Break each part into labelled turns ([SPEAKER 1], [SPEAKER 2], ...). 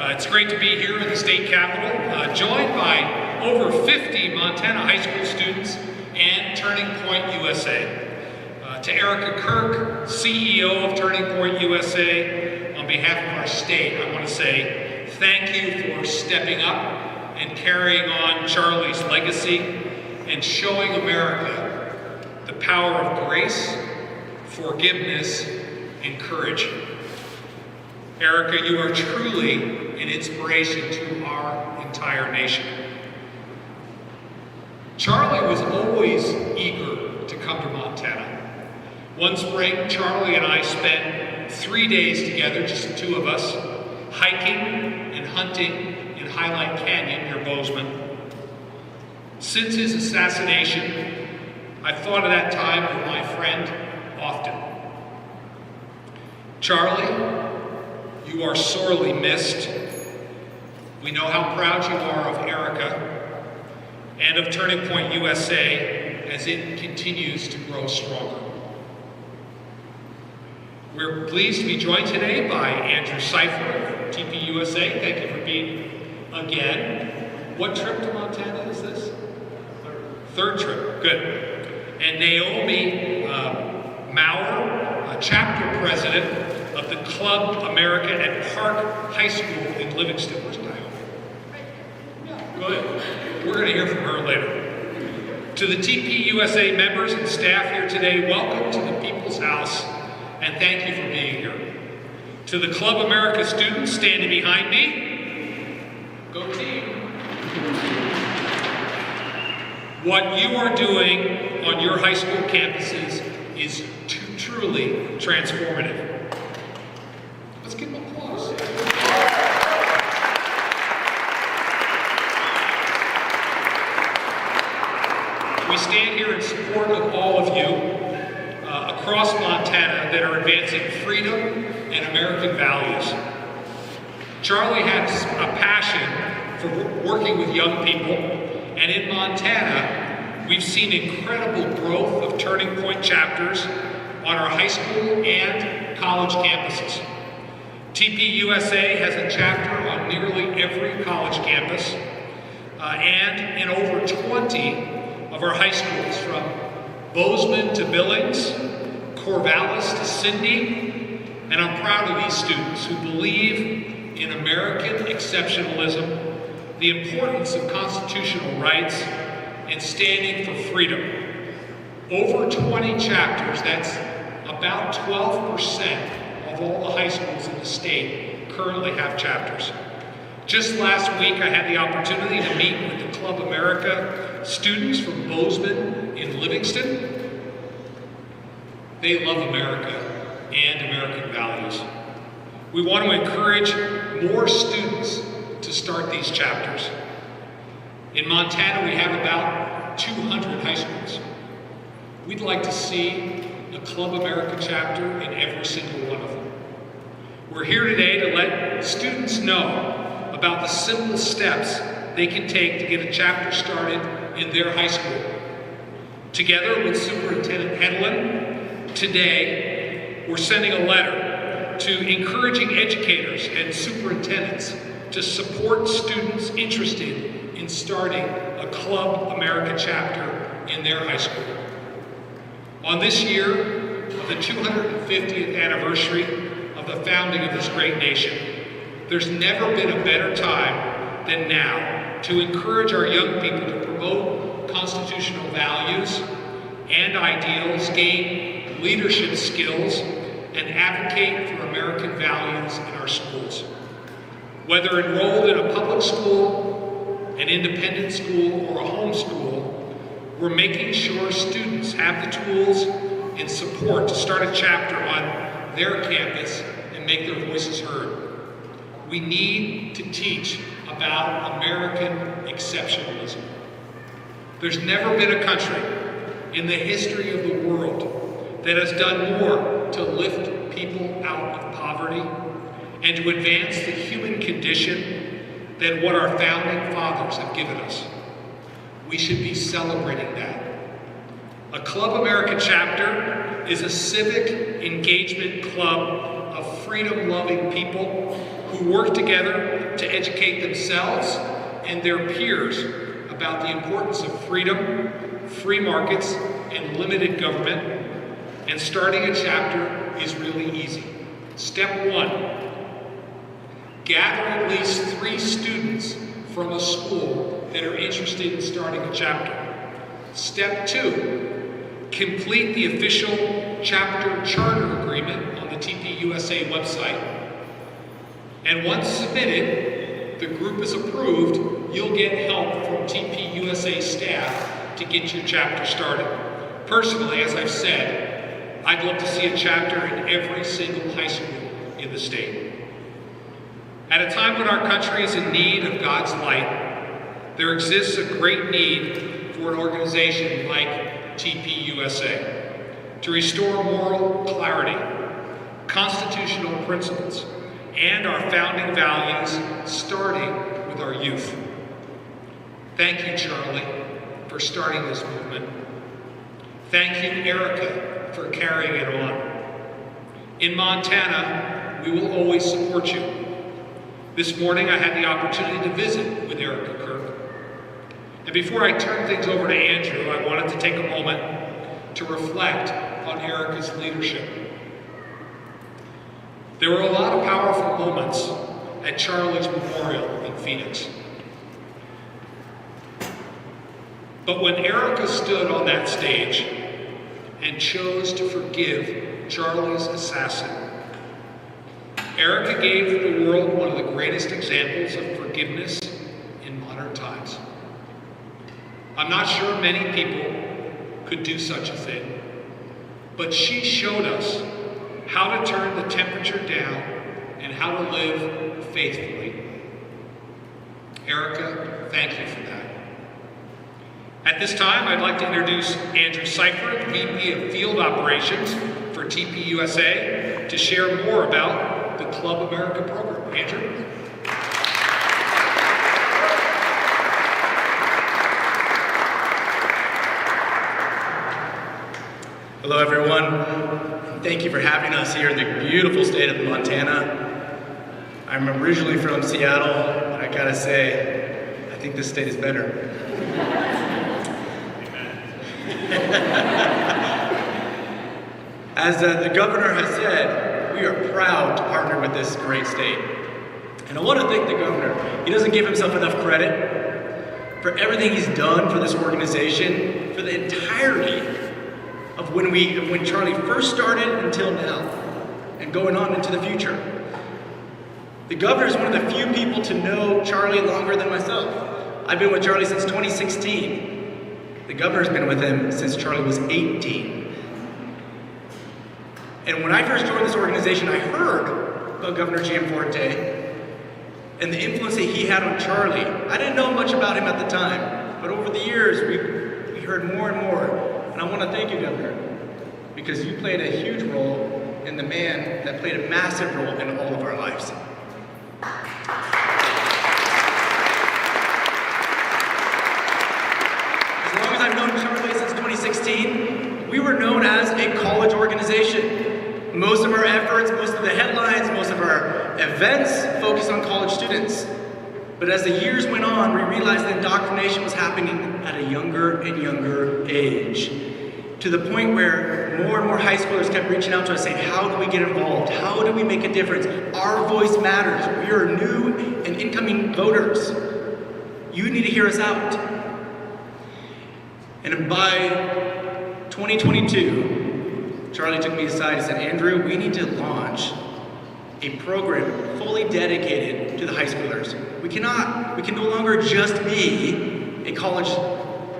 [SPEAKER 1] It's great to be here in the state capitol, joined by over 50 Montana high school students and Turning Point USA. To Erica Kirk, CEO of Turning Point USA, on behalf of our state, I want to say thank you for stepping up and carrying on Charlie's legacy and showing America the power of grace, forgiveness, and courage. Erica, you are truly an inspiration to our entire nation. Charlie was always eager to come to Montana. One spring, Charlie and I spent 3 days together, just the two of us, hiking and hunting in Highlight Canyon near Bozeman. Since his assassination, I've thought of that time with my friend often. Charlie, you are sorely missed. We know how proud you are of Erica and of Turning Point USA as it continues to grow stronger. We're pleased to be joined today by Andrew Seifer of TPUSA. Thank you for being again. What trip to Montana is this? Third trip, good. And Naomi Maurer, chapter president of the Club America at Park High School in Livingston. Where's Naomi? Yeah, good. We're going to hear from her later. To the TPUSA members and staff here today, welcome to the People's House. And thank you for being here. To the Club America students standing behind me, go team. What you are doing on your high school campuses is truly transformative. Let's give them applause. We stand here in support of all of you across Montana that are advancing freedom and American values. Charlie has a passion for working with young people, and in Montana, we've seen incredible growth of Turning Point chapters on our high school and college campuses. TPUSA has a chapter on nearly every college campus, and in over 20 of our high schools, from Bozeman to Billings, Corvallis to Cindy, and I'm proud of these students who believe in American exceptionalism, the importance of constitutional rights, and standing for freedom. Over 20 chapters, that's about 12% of all the high schools in the state currently have chapters. Just last week, I had the opportunity to meet with the Club America students from Bozeman in Livingston. They love America and American values. We want to encourage more students to start these chapters. In Montana, we have about 200 high schools. We'd like to see a Club America chapter in every single one of them. We're here today to let students know about the simple steps they can take to get a chapter started in their high school. Together with Superintendent Hedlund, today, we're sending a letter to encouraging educators and superintendents to support students interested in starting a Club America chapter in their high school. On this year of the 250th anniversary of the founding of this great nation, there's never been a better time than now to encourage our young people to promote constitutional values and ideals, gain leadership skills, and advocate for American values in our schools. Whether enrolled in a public school, an independent school, or a home school, we're making sure students have the tools and support to start a chapter on their campus and make their voices heard. We need to teach about American exceptionalism. There's never been a country in the history of the world that has done more to lift people out of poverty and to advance the human condition than what our founding fathers have given us. We should be celebrating that. A Club America chapter is a civic engagement club of freedom-loving people who work together to educate themselves and their peers about the importance of freedom, free markets, and limited government. And starting a chapter is really easy. Step 1, gather at least 3 students from a school that are interested in starting a chapter. Step 2, complete the official chapter charter agreement on the TPUSA website. And once submitted, the group is approved, you'll get help from TPUSA staff to get your chapter started. Personally, as I've said, I'd love to see a chapter in every single high school in the state. At a time when our country is in need of God's light, there exists a great need for an organization like TPUSA to restore moral clarity, constitutional principles, and our founding values, starting with our youth. Thank you, Charlie, for starting this movement. Thank you, Erica, for carrying it on. In Montana, we will always support you. This morning, I had the opportunity to visit with Erica Kirk. And before I turn things over to Andrew, I wanted to take a moment to reflect on Erica's leadership. There were a lot of powerful moments at Charlie's Memorial in Phoenix. But when Erica stood on that stage and chose to forgive Charlie's assassin, Erica gave the world one of the greatest examples of forgiveness in modern times. I'm not sure many people could do such a thing, but she showed us how to turn the temperature down and how to live faithfully. Erica, thank you for that. At this time, I'd like to introduce Andrew Seifert, VP of Field Operations for TPUSA, to share more about the Club America program. Andrew?
[SPEAKER 2] Hello, everyone. Thank you for having us here in the beautiful state of Montana. I'm originally from Seattle, but I gotta say, I think this state is better. As the governor has said, we are proud to partner with this great state. And I want to thank the governor. He doesn't give himself enough credit for everything he's done for this organization, for the entirety of when Charlie first started until now, and going on into the future. The governor is one of the few people to know Charlie longer than myself. I've been with Charlie since 2016. The governor's been with him since Charlie was 18. And when I first joined this organization, I heard about Governor Gianforte and the influence that he had on Charlie. I didn't know much about him at the time, but over the years, we heard more and more. And I want to thank you, Governor, because you played a huge role in the man that played a massive role in all of our lives. As long as I've known Charlie since 2016, we were known as a college organization. Most of our efforts, most of the headlines, most of our events focused on college students. But as the years went on, we realized that indoctrination was happening at a younger and younger age, to the point where more and more high schoolers kept reaching out to us saying, how do we get involved? How do we make a difference? Our voice matters. We are new and incoming voters. You need to hear us out. And by 2022, Charlie took me aside and said, Andrew, we need to launch a program fully dedicated to the high schoolers. We can no longer just be a college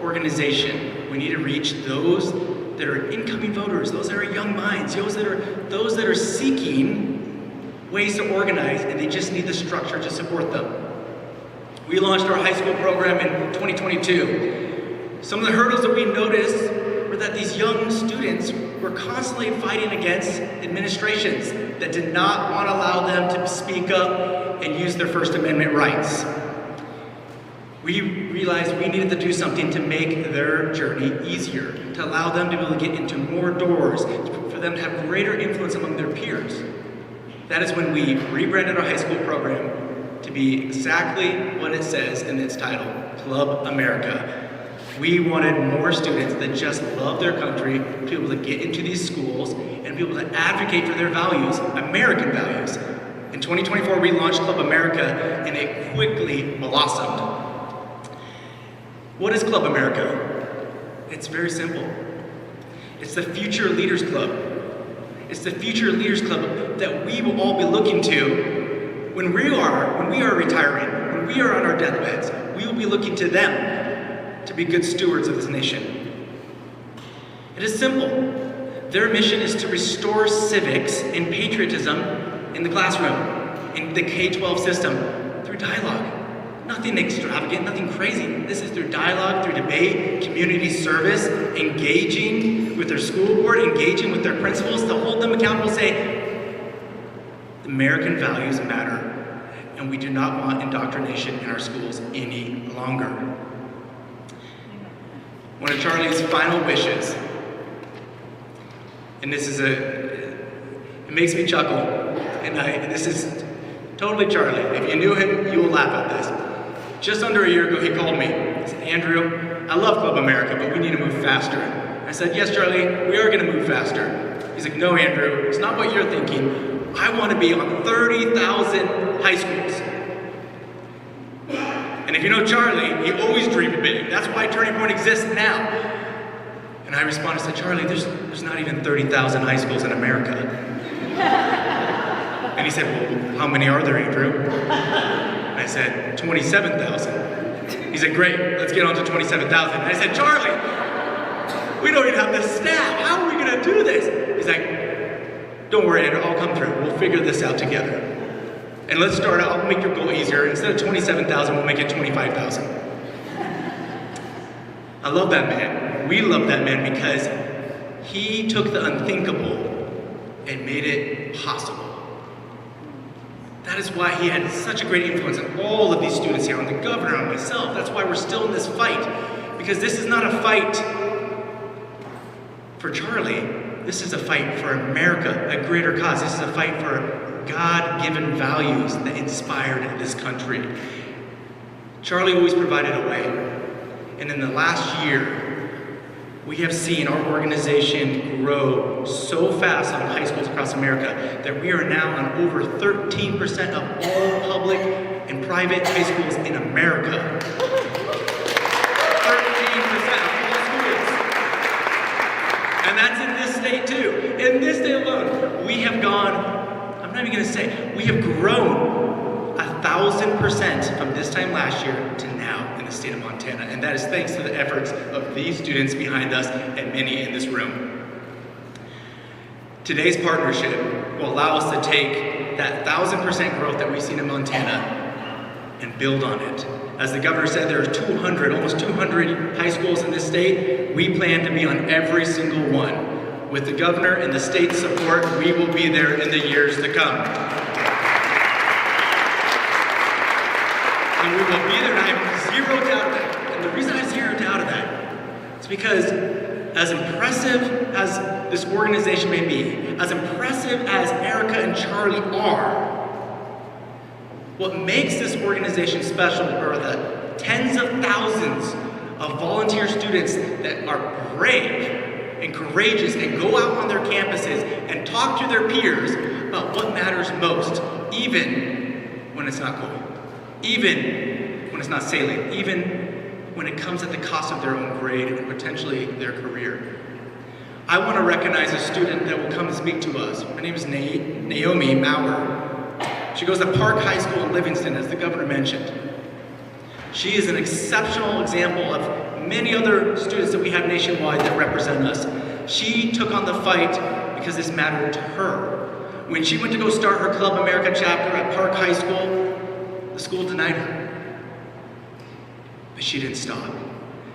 [SPEAKER 2] organization. We need to reach those that are incoming voters, those that are young minds, those that are seeking ways to organize, and they just need the structure to support them. We launched our high school program in 2022. Some of the hurdles that we noticed were that these young students were constantly fighting against administrations that did not want to allow them to speak up and use their First Amendment rights. We realized we needed to do something to make their journey easier, to allow them to be able to get into more doors, for them to have greater influence among their peers. That is when we rebranded our high school program to be exactly what it says in its title, Club America. We wanted more students that just love their country to be able to get into these schools and be able to advocate for their values, American values. In 2024, we launched Club America, and it quickly blossomed. What is Club America? It's very simple. It's the Future Leaders Club. It's the Future Leaders Club that we will all be looking to when we are retiring, when we are on our deathbeds. We will be looking to them to be good stewards of this nation. It is simple. Their mission is to restore civics and patriotism in the classroom, in the K-12 system, through dialogue. Nothing extravagant, nothing crazy. This is through dialogue, through debate, community service, engaging with their school board, engaging with their principals to hold them accountable, say, American values matter, and we do not want indoctrination in our schools any longer. One of Charlie's final wishes, and it makes me chuckle, and this is totally Charlie. If you knew him, you will laugh at this. Just under a year ago, he called me. He said, Andrew, I love Club America, but we need to move faster. I said, yes, Charlie, we are going to move faster. He's like, no, Andrew, it's not what you're thinking. I want to be on 30,000 high schools. And if you know Charlie, he always dreamed big. That's why Turning Point exists now. And I responded, I said, Charlie, there's not even 30,000 high schools in America. And he said, well, how many are there, Andrew? And I said, 27,000. He said, great, let's get on to 27,000. And I said, Charlie, we don't even have the staff. How are we going to do this? He's like, don't worry, Andrew, I'll come through. We'll figure this out together. And let's start out, I'll make your goal easier. Instead of 27,000, we'll make it 25,000. I love that man. We love that man because he took the unthinkable and made it possible. That is why he had such a great influence on all of these students here, on the governor, on myself. That's why we're still in this fight. Because this is not a fight for Charlie. This is a fight for America, a greater cause. This is a fight for God-given values that inspired this country. Charlie always provided a way. And in the last year, we have seen our organization grow so fast on high schools across America that we are now on over 13% of all public and private high schools in America. 13% of all schools. And that's in this state too. In this state alone, we have gone, I'm not even gonna say, we have grown 1,000% from this time last year to now in the state of Montana. And that is thanks to the efforts of these students behind us and many in this room. Today's partnership will allow us to take that 1,000% growth that we've seen in Montana and build on it. As the governor said, there are almost 200 high schools in this state. We plan to be on every single one. With the governor and the state's support, we will be there in the years to come. And we will be there, and I have zero doubt of that. And the reason I have zero doubt of that is because as impressive as this organization may be, as impressive as Erica and Charlie are, what makes this organization special are the tens of thousands of volunteer students that are brave and courageous and go out on their campuses and talk to their peers about what matters most, even when it's not cool. Even when it's not salient, even when it comes at the cost of their own grade and potentially their career. I want to recognize a student that will come and speak to us. Her name is Naomi Maurer. She goes to Park High School in Livingston, as the governor mentioned. She is an exceptional example of many other students that we have nationwide that represent us. She took on the fight because this mattered to her. When she went to go start her Club America chapter at Park High School, the school denied her. But she didn't stop.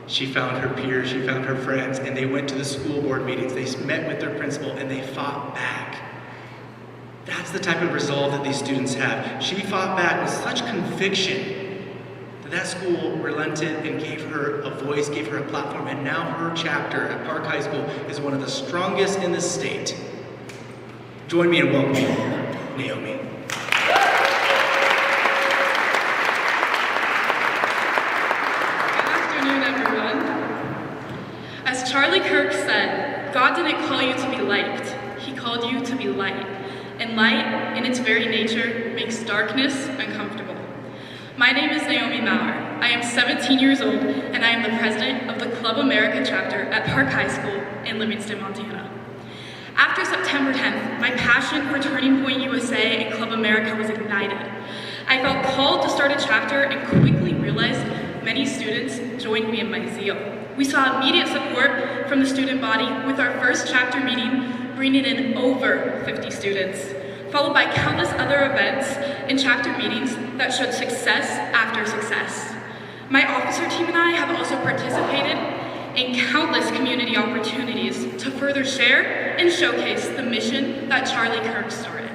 [SPEAKER 2] She found her peers, she found her friends, and they went to the school board meetings. They met with their principal and they fought back. That's the type of resolve that these students have. She fought back with such conviction that school relented and gave her a voice, gave her a platform, and now her chapter at Park High School is one of the strongest in the state. Join me in welcoming Naomi.
[SPEAKER 3] As Charlie Kirk said, God didn't call you to be liked, He called you to be light. And light, in its very nature, makes darkness uncomfortable. My name is Naomi Maurer. I am 17 years old, and I am the president of the Club America chapter at Park High School in Livingston, Montana. After September 10th, my passion for Turning Point USA and Club America was ignited. I felt called to start a chapter and quickly realized many students joined me in my zeal. We saw immediate support from the student body with our first chapter meeting bringing in over 50 students, followed by countless other events and chapter meetings that showed success after success. My officer team and I have also participated in countless community opportunities to further share and showcase the mission that Charlie Kirk started.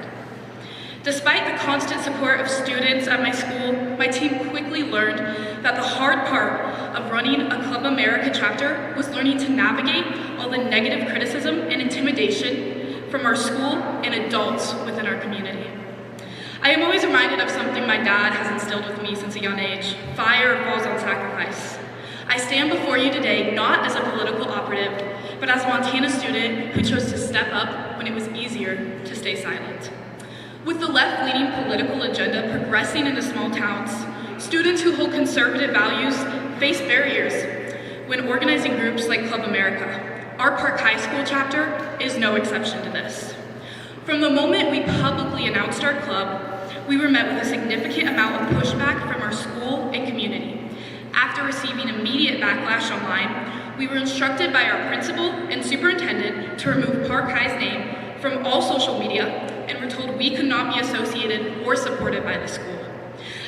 [SPEAKER 3] Despite the constant support of students at my school, my team quickly learned that the hard part of running a Club America chapter was learning to navigate all the negative criticism and intimidation from our school and adults within our community. I am always reminded of something my dad has instilled with me since a young age: fire falls on sacrifice. I stand before you today not as a political operative, but as a Montana student who chose to step up when it was easier to stay silent. With the left-leaning political agenda progressing into small towns, students who hold conservative values face barriers when organizing groups like Club America. Our Park High School chapter is no exception to this. From the moment we publicly announced our club, we were met with a significant amount of pushback from our school and community. After receiving immediate backlash online, we were instructed by our principal and superintendent to remove Park High's name from all social media, and were told we could not be associated or supported by the school.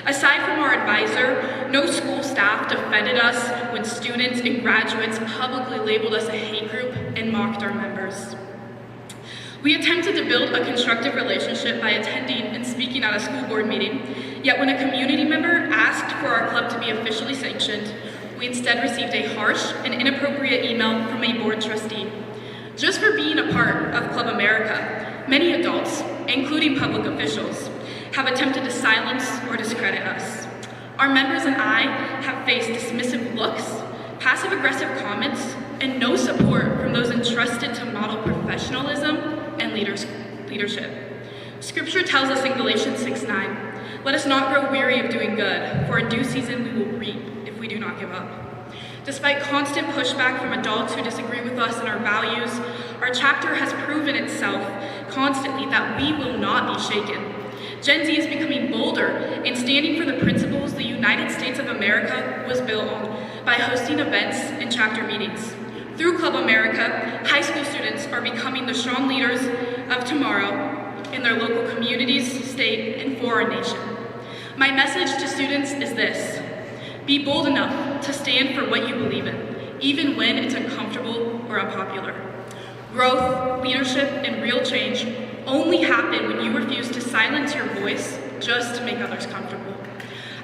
[SPEAKER 3] Aside from our advisor, no school staff defended us when students and graduates publicly labeled us a hate group and mocked our members. We attempted to build a constructive relationship by attending and speaking at a school board meeting, yet when a community member asked for our club to be officially sanctioned, we instead received a harsh and inappropriate email from a board trustee. Just for being a part of Club America, many adults, including public officials, have attempted to silence or discredit us. Our members and I have faced dismissive looks, passive-aggressive comments, and no support from those entrusted to model professionalism and leadership. Scripture tells us in Galatians 6:9, "Let us not grow weary of doing good, for in due season we will reap if we do not give up." Despite constant pushback from adults who disagree with us and our values, our chapter has proven itself constantly that we will not be shaken. Gen Z is becoming bolder and standing for the principles the United States of America was built on by hosting events and chapter meetings. Through Club America, high school students are becoming the strong leaders of tomorrow in their local communities, state, and for our nation. My message to students is this: be bold enough to stand for what you believe in, even when it's uncomfortable or unpopular. Growth, leadership, and real change only happen when you refuse to silence your voice just to make others comfortable.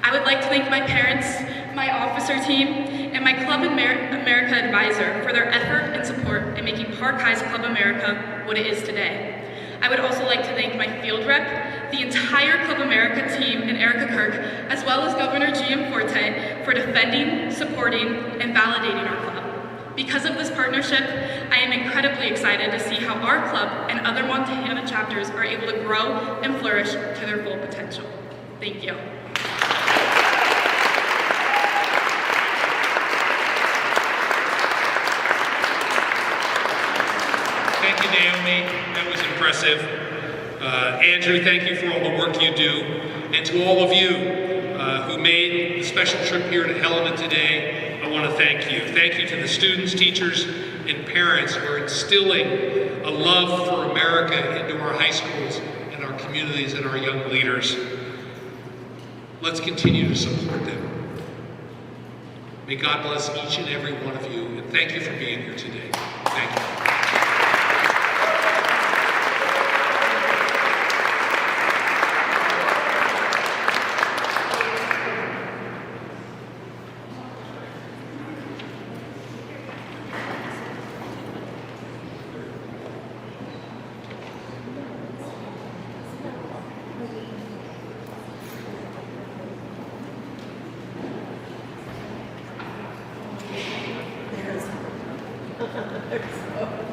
[SPEAKER 3] I would like to thank my parents, my officer team, and my Club America advisor for their effort and support in making Park High's Club America what it is today. I would also like to thank my field rep, the entire Club America team, and Erica Kirk, as well as Governor Gianforte, for defending, supporting, and validating our club. Because of this partnership, I am incredibly excited to see how our club and other Montana chapters are able to grow and flourish to their full potential. Thank you.
[SPEAKER 1] Thank you, Naomi. That was impressive. Andrew, thank you for all the work you do. And to all of you who made the special trip here to Helena today, I want to thank you. Thank you to the students, teachers, and parents who are instilling a love for America into our high schools and our communities and our young leaders. Let's continue to support them. May God bless each and every one of you, and thank you for being here today. Thank you.
[SPEAKER 4] So